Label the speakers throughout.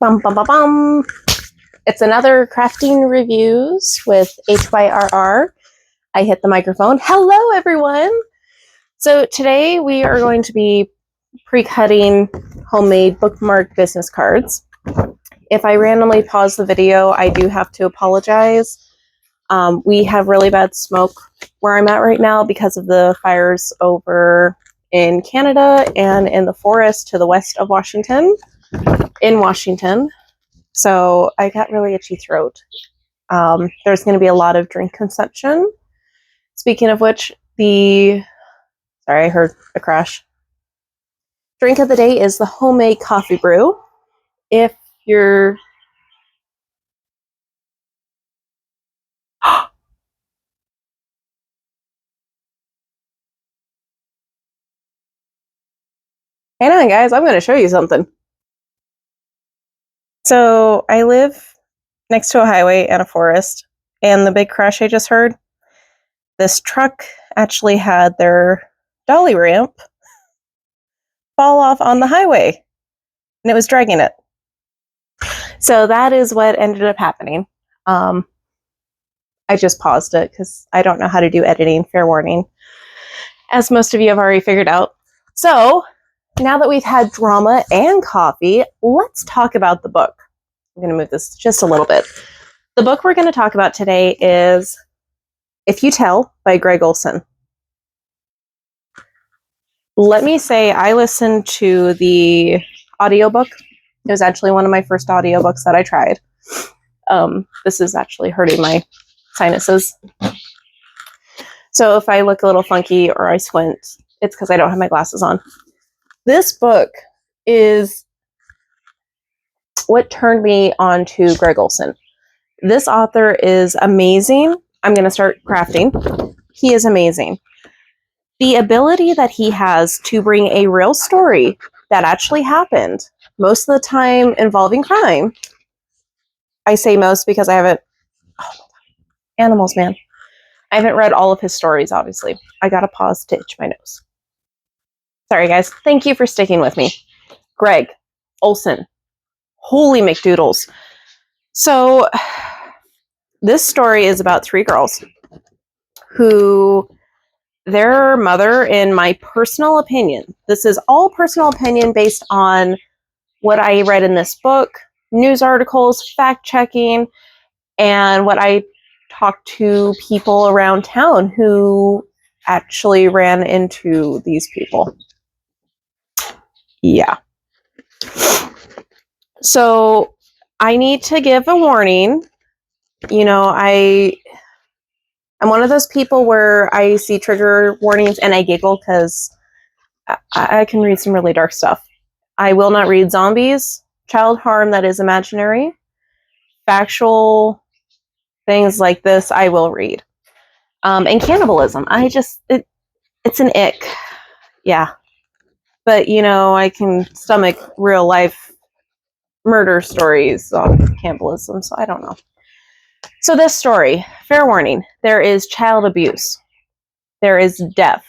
Speaker 1: Bum, bum, bum, bum. It's another crafting reviews with HYRR. I hit the microphone. Hello, everyone. So today we are going to be pre-cutting homemade bookmark business cards. If I randomly pause the video, I do have to apologize. We have really bad smoke where I'm at right now because of the fires over in Canada and in the forest to the west of Washington, in Washington. So I got really itchy throat. There's going to be a lot of drink consumption. Speaking of which, sorry, I heard a crash. Drink of the day is the homemade coffee brew. If you're hang on, guys, I'm going to show you something. So I live next to a highway and a forest, and the big crash I just heard, this truck actually had their dolly ramp fall off on the highway, and it was dragging it. So that is what ended up happening. I just paused it because I don't know how to do editing, fair warning, as most of you have already figured out. So now that we've had drama and coffee, let's talk about the book. I'm going to move this just a little bit. The book we're going to talk about today is If You Tell by Gregg Olsen. Let me say I listened to the audiobook. It was actually one of my first audiobooks that I tried. This is actually hurting my sinuses. So if I look a little funky or I squint, it's because I don't have my glasses on. This book is what turned me on to Gregg Olsen. This author is amazing. I'm going to start crafting. He is amazing. The ability that he has to bring a real story that actually happened, most of the time involving crime. I say most because I haven't... animals, man. I haven't read all of his stories, obviously. I got to pause to itch my nose. Sorry, guys. Thank you for sticking with me. Gregg Olsen. Holy McDoodles. So, this story is about three girls who, their mother, in my personal opinion, this is all personal opinion based on what I read in this book, news articles, fact-checking, and what I talked to people around town who actually ran into these people. Yeah. So I need to give a warning. You know, I'm one of those people where I see trigger warnings and I giggle because I can read some really dark stuff. I will not read zombies, child harm that is imaginary, factual things like this I will read. And cannibalism. It's an ick. Yeah. But, you know, I can stomach real life murder stories on cannibalism, so I don't know. So this story, fair warning, there is child abuse. There is death.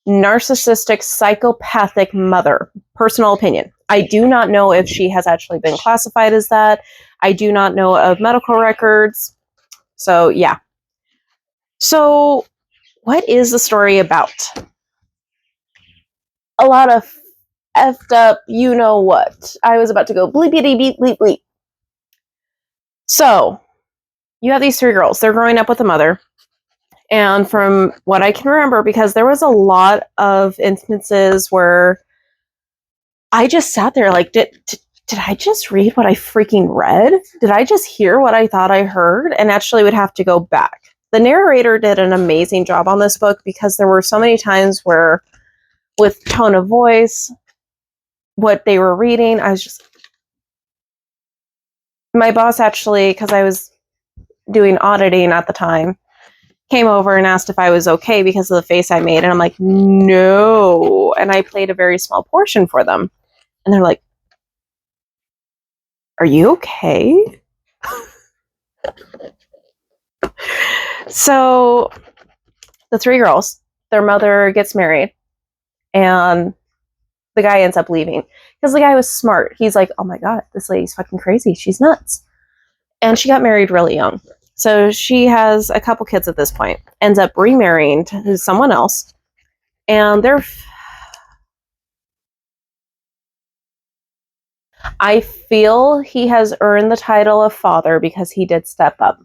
Speaker 1: Narcissistic, psychopathic mother. Personal opinion. I do not know if she has actually been classified as that. I do not know of medical records. So, yeah. So, what is the story about? A lot of effed up, you know what. I was about to go bleepity beep bleep bleep. So, you have these three girls. They're growing up with a mother. And from what I can remember, because there was a lot of instances where I just sat there like, did I just read what I freaking read? Did I just hear what I thought I heard? And actually would have to go back. The narrator did an amazing job on this book because there were so many times where, with tone of voice, what they were reading, I was just... My boss actually, because I was doing auditing at the time, came over and asked if I was okay because of the face I made. And I'm like, no. And I played a very small portion for them. And they're like, are you okay? So the three girls, their mother gets married. And the guy ends up leaving because the guy was smart. He's like, oh my God, this lady's fucking crazy. She's nuts. And she got married really young. So she has a couple kids at this point, ends up remarrying to someone else. And I feel he has earned the title of father because he did step up.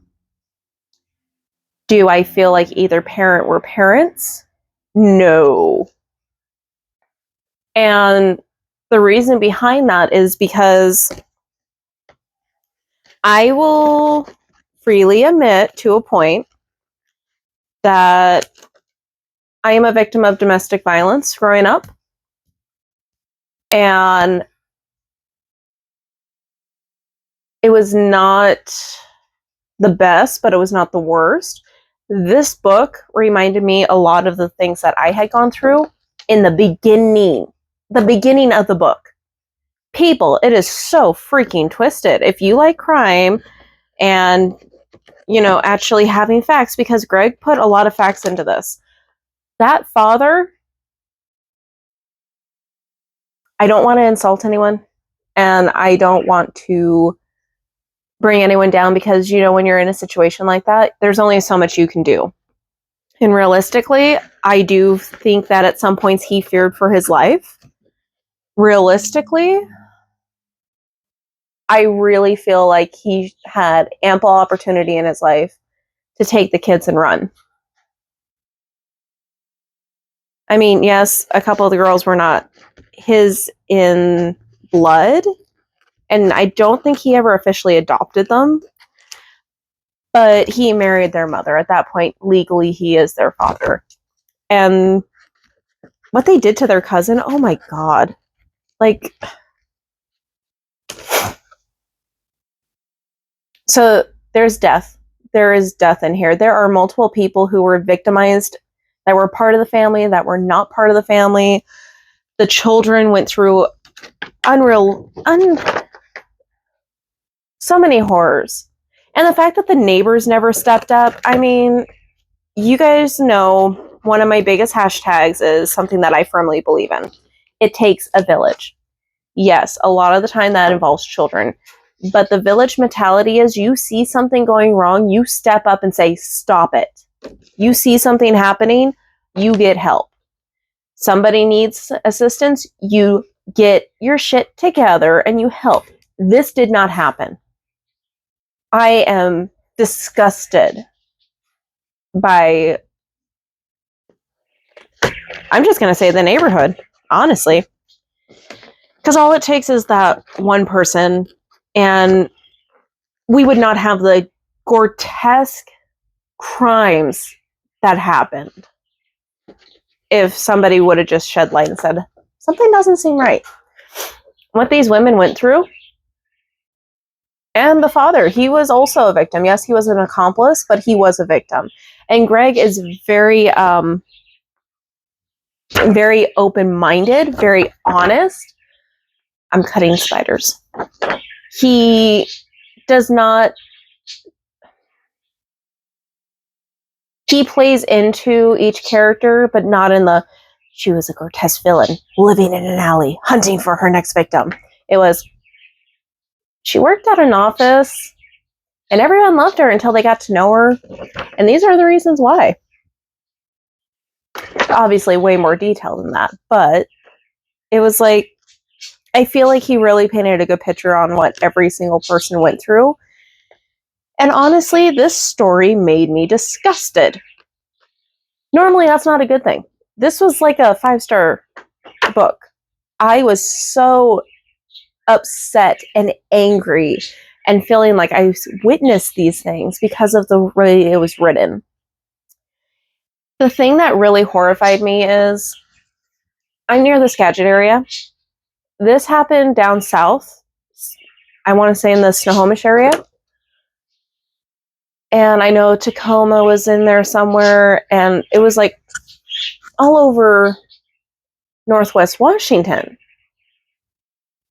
Speaker 1: Do I feel like either parent were parents? No. And the reason behind that is because I will freely admit to a point that I am a victim of domestic violence growing up. And it was not the best, but it was not the worst. This book reminded me a lot of the things that I had gone through in the beginning of the book. People, it is so freaking twisted. If you like crime and, you know, actually having facts, because Gregg put a lot of facts into this. That father, I don't want to insult anyone, and I don't want to bring anyone down because, you know, when you're in a situation like that, there's only so much you can do. And realistically, I do think that at some points he feared for his life. Realistically, I really feel like he had ample opportunity in his life to take the kids and run. I mean, yes, a couple of the girls were not his in blood, and I don't think he ever officially adopted them, but he married their mother. At that point, legally, he is their father. And what they did to their cousin, oh my God. Like, so there's death. There is death in here. There are multiple people who were victimized that were part of the family, that were not part of the family. The children went through so many horrors. And the fact that the neighbors never stepped up, I mean, you guys know one of my biggest hashtags is something that I firmly believe in. It takes a village. Yes, a lot of the time that involves children. But the village mentality is you see something going wrong, you step up and say, stop it. You see something happening, you get help. Somebody needs assistance, you get your shit together and you help. This did not happen. I am disgusted by, I'm just going to say the neighborhood, honestly. Because all it takes is that one person, and we would not have the grotesque crimes that happened if somebody would have just shed light and said, something doesn't seem right. What these women went through, and the father, he was also a victim. Yes, he was an accomplice, but he was a victim. And Gregg is very, very open-minded, very honest. I'm cutting spiders. He does not, he plays into each character, but not in the, she was a grotesque villain, living in an alley, hunting for her next victim. It was, she worked at an office, and everyone loved her until they got to know her. And these are the reasons why. Obviously, way more detailed than that. But it was like, I feel like he really painted a good picture on what every single person went through. And honestly, this story made me disgusted. Normally, that's not a good thing. This was like a 5-star book. I was so upset and angry and feeling like I witnessed these things because of the way it was written. The thing that really horrified me is I'm near the Skagit area. This happened down south. I want to say in the Snohomish area. And I know Tacoma was in there somewhere, and it was like all over Northwest Washington.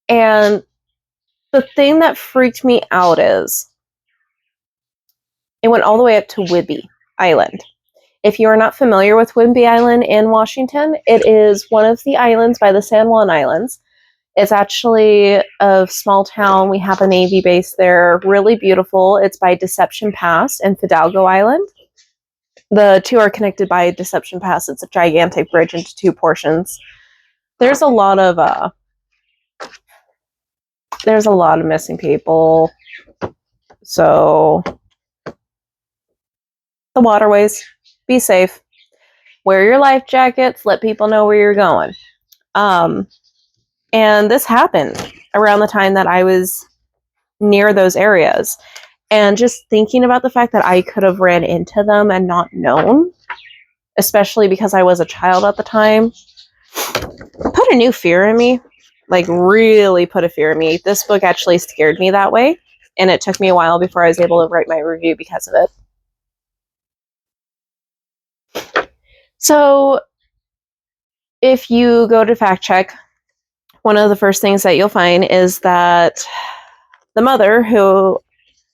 Speaker 1: And the thing that freaked me out is it went all the way up to Whidbey Island. If you are not familiar with Whidbey Island in Washington, it is one of the islands by the San Juan Islands. It's actually a small town. We have a Navy base there. Really beautiful. It's by Deception Pass and Fidalgo Island. The two are connected by Deception Pass. It's a gigantic bridge into two portions. There's a lot of missing people. So the waterways, be safe. Wear your life jackets. Let people know where you're going. And this happened around the time that I was near those areas. And just thinking about the fact that I could have ran into them and not known, especially because I was a child at the time, put a new fear in me. Like, really put a fear in me. This book actually scared me that way. And it took me a while before I was able to write my review because of it. So, if you go to fact check, one of the first things that you'll find is that the mother, who,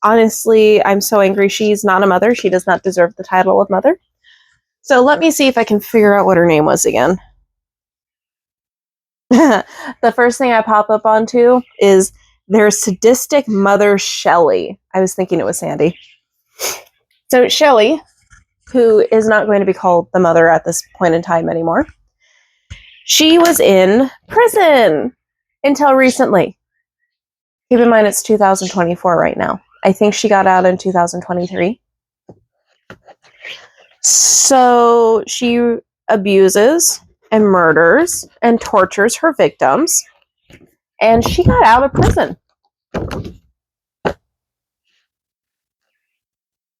Speaker 1: honestly, I'm so angry she's not a mother. She does not deserve the title of mother. So let me see if I can figure out what her name was again. The first thing I pop up onto is their sadistic mother, Shelley. I was thinking it was Sandy. So Shelley, who is not going to be called the mother at this point in time anymore, she was in prison until recently. Keep in mind it's 2024 right now. I think she got out in 2023. So she abuses and murders and tortures her victims. And she got out of prison.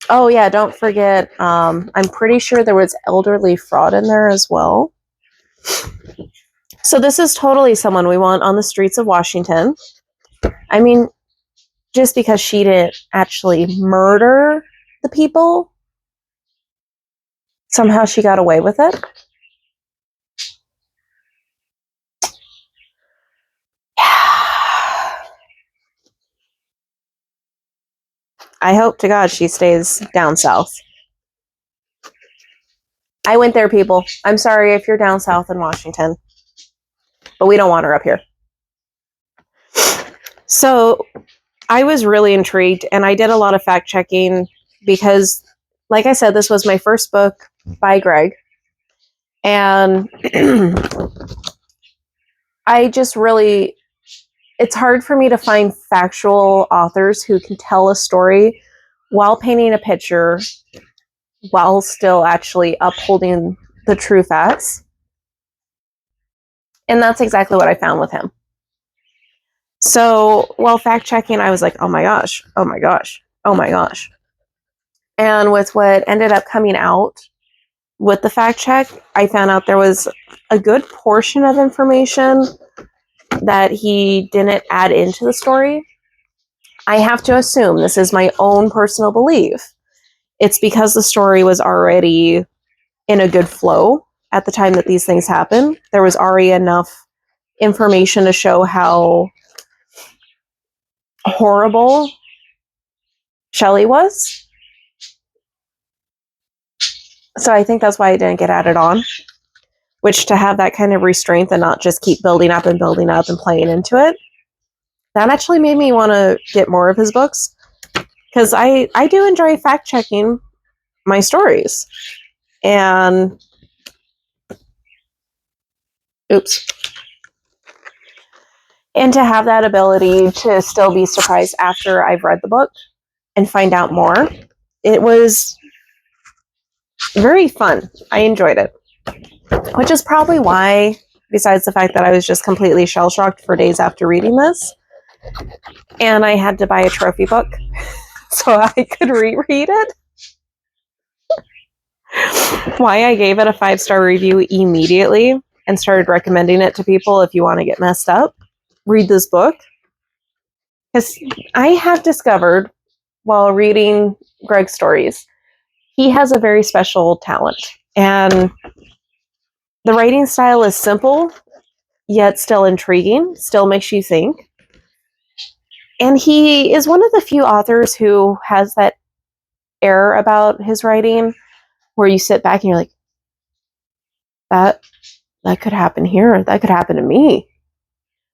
Speaker 1: Oh yeah, don't forget, I'm pretty sure there was elderly fraud in there as well. So this is totally someone we want on the streets of Washington. I mean, just because she didn't actually murder the people, somehow she got away with it. I hope to God she stays down south. I went there, people. I'm sorry if you're down south in Washington, but we don't want her up here. So I was really intrigued, and I did a lot of fact checking because, like I said, this was my first book by Gregg. And I just really, it's hard for me to find factual authors who can tell a story while painting a picture, while still actually upholding the true facts. And that's exactly what I found with him. So while fact checking, I was like, oh my gosh, oh my gosh, oh my gosh. And with what ended up coming out with the fact check, I found out there was a good portion of information that he didn't add into the story. I have to assume, this is my own personal belief, it's because the story was already in a good flow at the time that these things happen. There was already enough information to show how horrible Shelley was. So I think that's why it didn't get added on. Which, to have that kind of restraint and not just keep building up and playing into it, that actually made me want to get more of his books. Because I do enjoy fact-checking my stories. And... oops. And to have that ability to still be surprised after I've read the book and find out more, it was very fun. I enjoyed it. Which is probably why, besides the fact that I was just completely shell-shocked for days after reading this, and I had to buy a trophy book so I could reread it, why I gave it a 5-star review immediately and started recommending it to people. If you want to get messed up, read this book. Because I have discovered, while reading Gregg's stories, he has a very special talent. And the writing style is simple, yet still intriguing, still makes you think. And he is one of the few authors who has that air about his writing where you sit back and you're like, that could happen here. That could happen to me.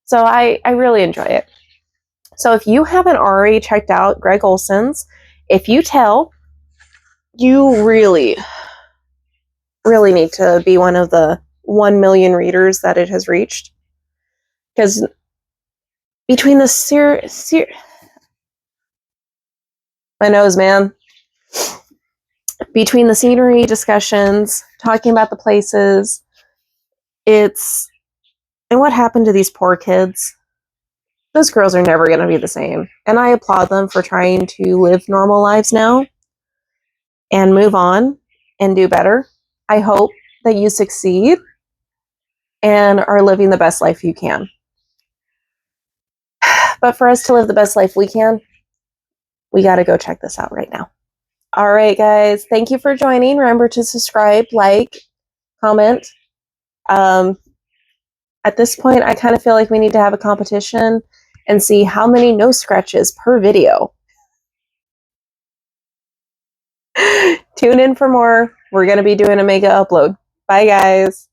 Speaker 1: So I really enjoy it. So if you haven't already checked out Gregg Olsen's, If You Tell, you really, really need to be one of the 1 million readers that it has reached. Because between the my nose, man. Between the scenery discussions, talking about the places, and what happened to these poor kids. Those girls are never going to be the same. And I applaud them for trying to live normal lives now and move on and do better. I hope that you succeed and are living the best life you can. But for us to live the best life we can, we got to go check this out right now. All right, guys. Thank you for joining. Remember to subscribe, like, comment. At this point, I kind of feel like we need to have a competition and see how many no scratches per video. Tune in for more. We're going to be doing a mega upload. Bye, guys.